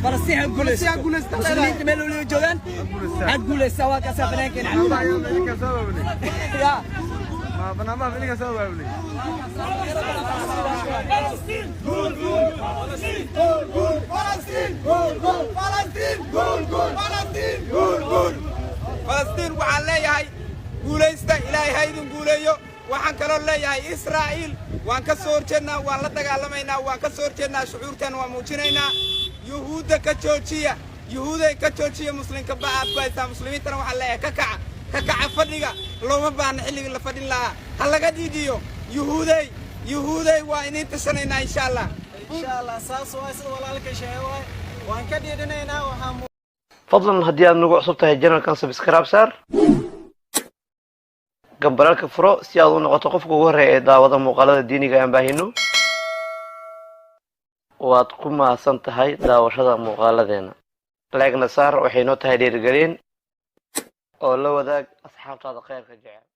فلسطين مسلمين تملوا لي جولان هتقول السوا كسا فلانكين يا ما بنما فيني كسبوا يا ابني فلسطين جول جول فلسطين جول جول فلسطين جول جول فلسطين جول جول فلسطين جول جول فلسطين waxaan leeyahay guulaysta ilaahay haydin guuleeyo waxaan kaloo leeyahay Israa'iil waan ka soo horjeednaa waan la dagaalamaynaa waan ka soo horjeednaa shucuurtan waan muujinaynaa yuhuudda ka joojiya muslimka baad ku haysta muslimiintana waxaan leeyahay ka kaca fadhiga looma baahna xilliga la fadhin lahaa ha laga dhiidiyo yuhuuday waa inay tasanaynaa insha Allah saas waa sida walaalka sheegay waan ka dhiidinaynaa waxaan فضلا هدي أن نقول صوتها الجنرال كان سبسكرايب صار قبلك فرو سيادون نقطقف جوهر إذا وضع مقالة الديني كان باهينو وتقوم مع سنتهاي دا وشذا مقالة دينا لكن صار وحينوتها دير قلين أو لو ذاك أصحاب هذا خير كجعل